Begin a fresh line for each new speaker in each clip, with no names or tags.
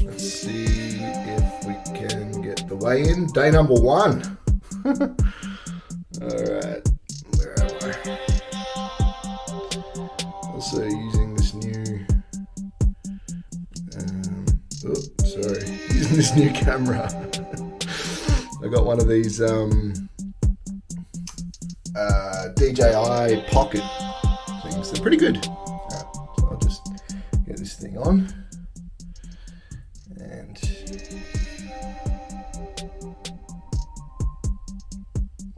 Let's see if we can get the weigh in. Day number 1. Alright, where am I? Also using this new using this new camera. I got one of these DJI Pocket things. They're pretty good. Alright, so I'll just get this thing on and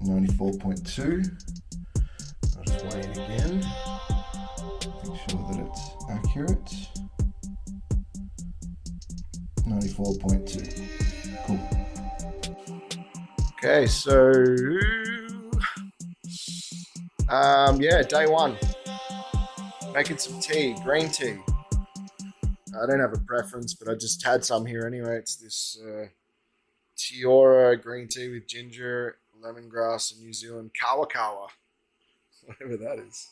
94.2. I'll just weigh it again. Make sure that it's accurate. 94.2. Cool. Okay, so yeah, day 1. Making some tea, green tea. I don't have a preference, but I just had some here anyway. It's this Tiora green tea with ginger, lemongrass, and New Zealand kawa, whatever that is.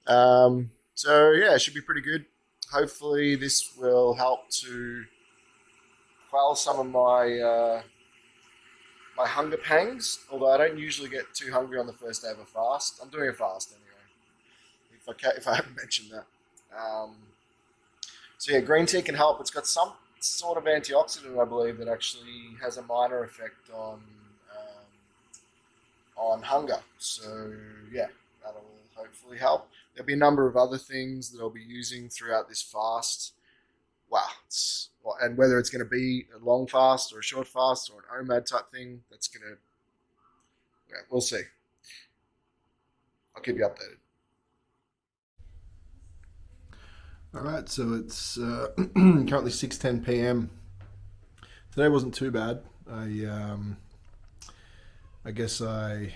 So yeah, it should be pretty good. Hopefully this will help to quell some of my my hunger pangs, although I don't usually get too hungry on the first day of a fast. I'm doing a fast anyway, if I haven't mentioned that. So yeah, green tea can help. It's got some sort of antioxidant, I believe, that actually has a minor effect on hunger. So yeah, that'll hopefully help. There'll be a number of other things that I'll be using throughout this fast. Wow, and whether it's going to be a long fast or a short fast or an OMAD type thing, that's going to, yeah, we'll see. I'll keep you updated. All right, so it's currently 6:10 p.m. Today wasn't too bad. I guess I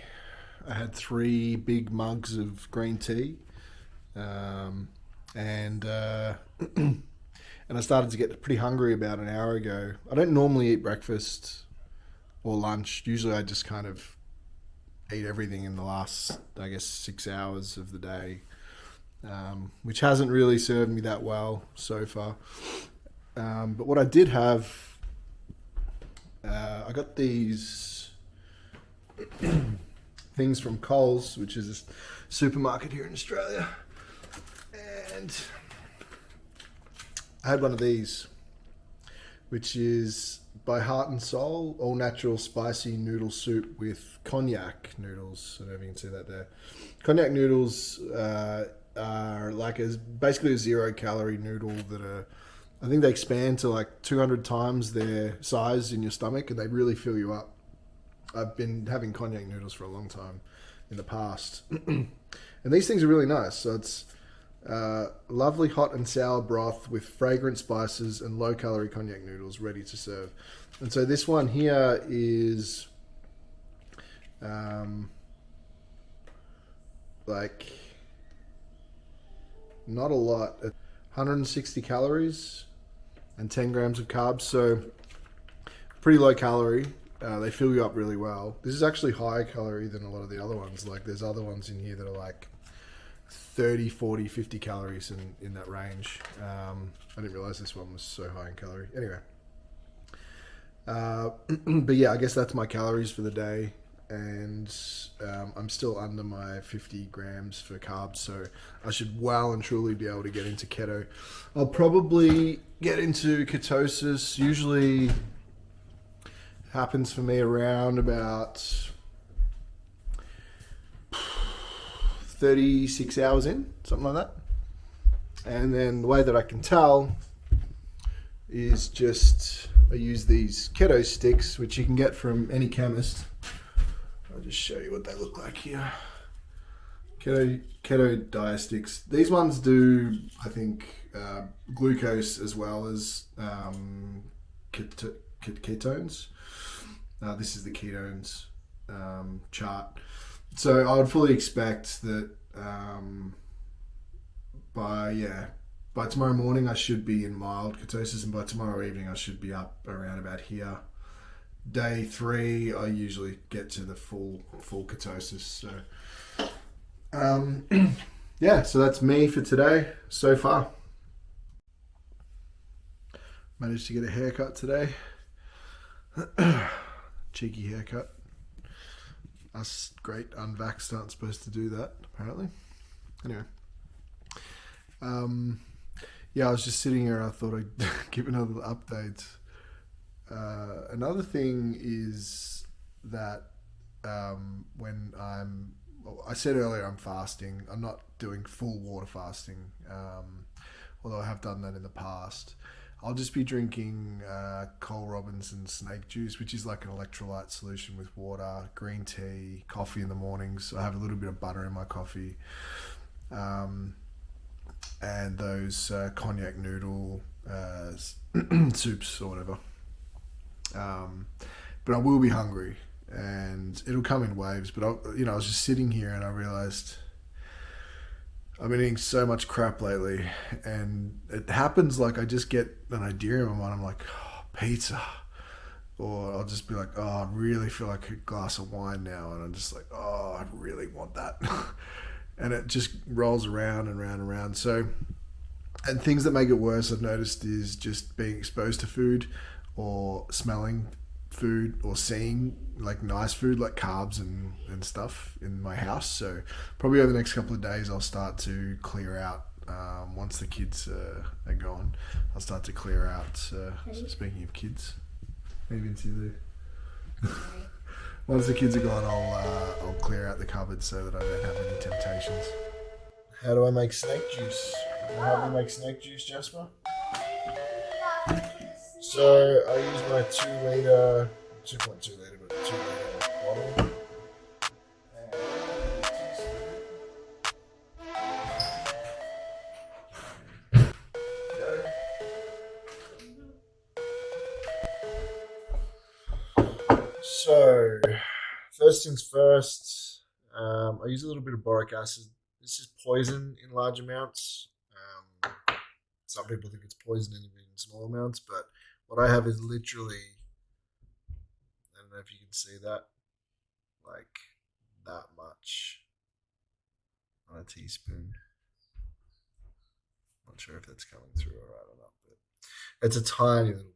had 3 big mugs of green tea, and and I started to get pretty hungry about an hour ago. I don't normally eat breakfast or lunch. Usually I just kind of eat everything in the last, I guess, 6 hours of the day, which hasn't really served me that well so far. But what I did have, I got these things from Coles, which is a supermarket here in Australia. And I had one of these, which is by Heart and Soul, all natural spicy noodle soup with cognac noodles. I don't know if you can see that there. Cognac noodles are like basically a 0-calorie noodle that are, I think they expand to like 200 times their size in your stomach, and they really fill you up. I've been having cognac noodles for a long time in the past. And these things are really nice. So it's lovely hot and sour broth with fragrant spices and low-calorie cognac noodles ready to serve. And so this one here is like not a lot, 160 calories and 10 grams of carbs. So pretty low calorie. They fill you up really well. This is actually higher calorie than a lot of the other ones. Like there's other ones in here that are like 30, 40, 50 calories in that range. I didn't realize this one was so high in calorie. Anyway. But yeah, I guess that's my calories for the day. And I'm still under my 50 grams for carbs. So I should well and truly be able to get into keto. I'll probably get into ketosis. Usually happens for me around about 36 hours in, something like that. And then the way that I can tell is just I use these keto sticks, which you can get from any chemist. I'll just show you what they look like here. Keto diet sticks. These ones do, I think, glucose as well as ketones. This is the ketones chart. So I would fully expect that by tomorrow morning I should be in mild ketosis, and by tomorrow evening I should be up around about here. Day 3 I usually get to the full ketosis. So yeah, so that's me for today so far. Managed to get a haircut today. Cheeky haircut. Us great unvaxxed aren't supposed to do that, apparently. Anyway. Yeah, I was just sitting here and I thought I'd give another update. Another thing is that when I said earlier I'm fasting. I'm not doing full water fasting, although I have done that in the past. I'll just be drinking Cole Robinson snake juice, which is like an electrolyte solution with water, green tea, coffee in the mornings. I have a little bit of butter in my coffee, and those cognac noodle soups or whatever. But I will be hungry, and it'll come in waves. But I was just sitting here and I realized I've been eating so much crap lately, and it happens like I just get an idea in my mind. I'm like, oh, pizza, or I'll just be like, oh, I really feel like a glass of wine now, and I'm just like, oh, I really want that, and it just rolls around and round and round. So, and things that make it worse, I've noticed, is just being exposed to food, or smelling food, or seeing like nice food like carbs and stuff in my house. So probably over the next couple of days I'll start to clear out, once the kids are gone. I'll start to clear out, speaking of kids, maybe into the once the kids are gone, I'll clear out the cupboard so that I don't have any temptations. How do I make snake juice? How do you make snake juice, Jasper? So I use my 2.2 litre, but 2 litre bottle. So first things first, I use a little bit of boric acid. This is poison in large amounts. Some people think it's poison in small amounts, but what I have is literally, I don't know if you can see that, like that much on a teaspoon. Not sure if that's coming through all right or not, but it's a tiny little bit.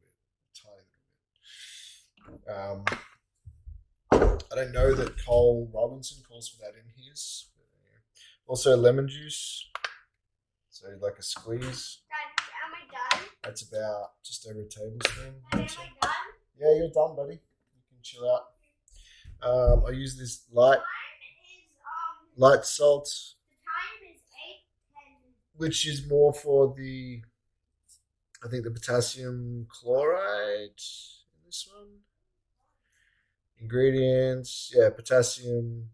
I don't know that Cole Robinson calls for that in his. Also lemon juice, so like a squeeze.
Am I done?
That's about just over a tablespoon.
Am I done?
Yeah, you're done, buddy. You can chill out. I use this light salt,
The time is 8:10.
which is more for I think the potassium chloride in this one. Ingredients, yeah, potassium.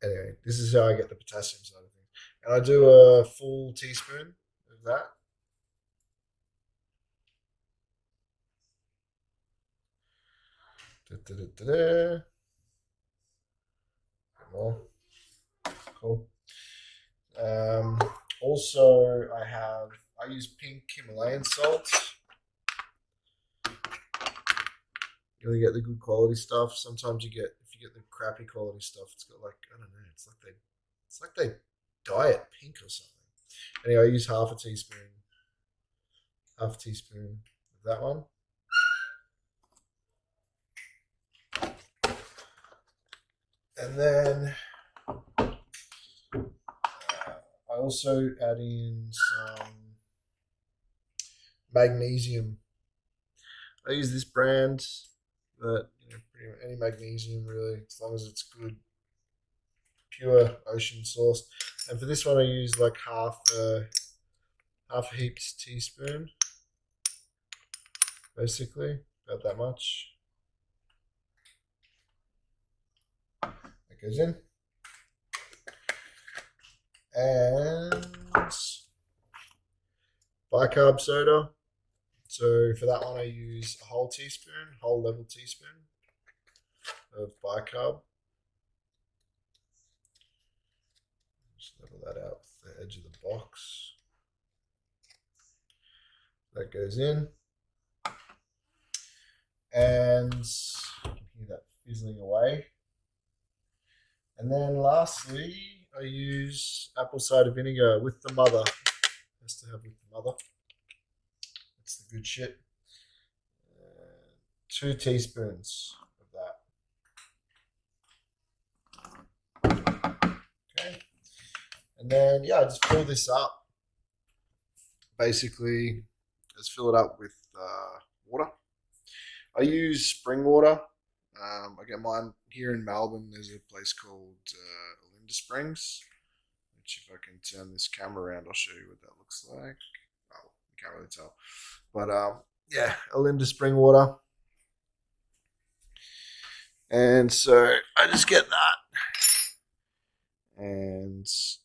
Anyway, this is how I get the potassium side of things. And I do a full teaspoon of that. More. Cool. Also, I use pink Himalayan salt. You only get the good quality stuff. Sometimes if you get the crappy quality stuff, it's got like, I don't know, it's like they dye it pink or something. Anyway, I use half a teaspoon of that one. And then I also add in some magnesium. I use this brand, but pretty much any magnesium really, as long as it's good, pure ocean source. And for this one, I use like half a heaped teaspoon, basically about that much. That goes in, and bicarb soda. So for that one, I use a whole level teaspoon of bicarb. Just level that out with the edge of the box. That goes in. And you can hear that fizzling away. And then lastly, I use apple cider vinegar with the mother. have with the mother. That's the good shit. 2 teaspoons of that. Okay. And then, yeah, I just fill this up. Basically, just fill it up with water. I use spring water. I get mine here in Melbourne. There's a place called Olinda Springs, which if I can turn this camera around, I'll show you what that looks like. Oh, you can't really tell. But yeah, Olinda spring water. And so I just get that. And it's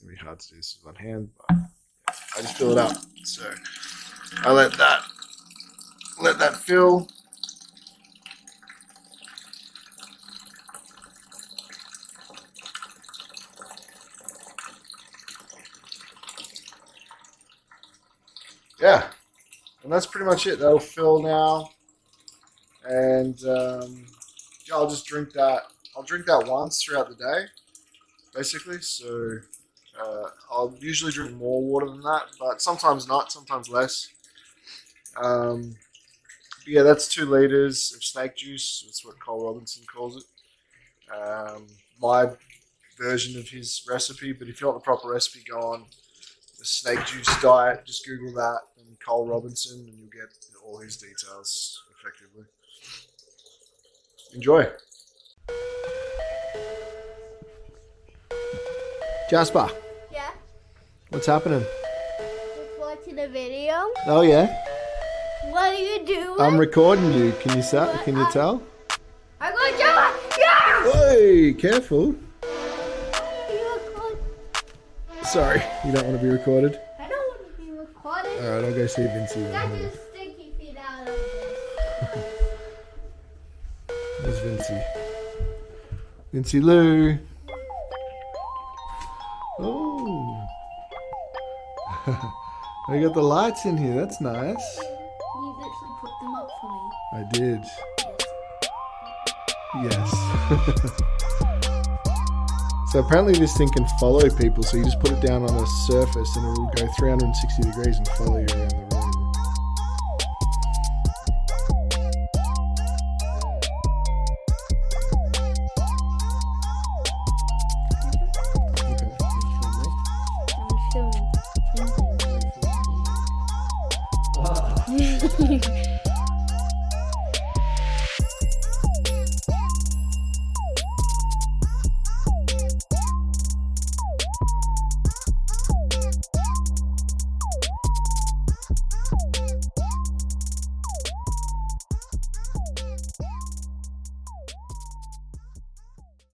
going to be hard to do this with one hand, but I just fill it up. So I let that fill. Yeah, and that's pretty much it. That'll fill now, and yeah, I'll just drink that. I'll drink that once throughout the day, basically. So I'll usually drink more water than that, but sometimes not, sometimes less. Yeah, that's 2 liters of snake juice. That's what Cole Robinson calls it. My version of his recipe, but if you want the proper recipe, go on the snake juice diet. Just Google that and Cole Robinson, and you'll get all his details effectively. Enjoy. Jasper,
Yeah.
what's happening?
Just watching a video.
Oh yeah,
What are you doing?
I'm recording you. Can you tell?
I'm going to jump. Yeah.
Hey, careful.
You record.
Sorry, you don't want to be recorded.
I don't want to be recorded.
All right, I'll go see Vincey.
Got
Then.
your stinky feet out of this.
There's Vincey. Vincey Lou. Oh. We got the lights in here. That's nice.
You literally put them up for me.
I did. Yes. So apparently this thing can follow people. So you just put it down on a surface and it will go 360 degrees and follow you around the room.
I'm showing something.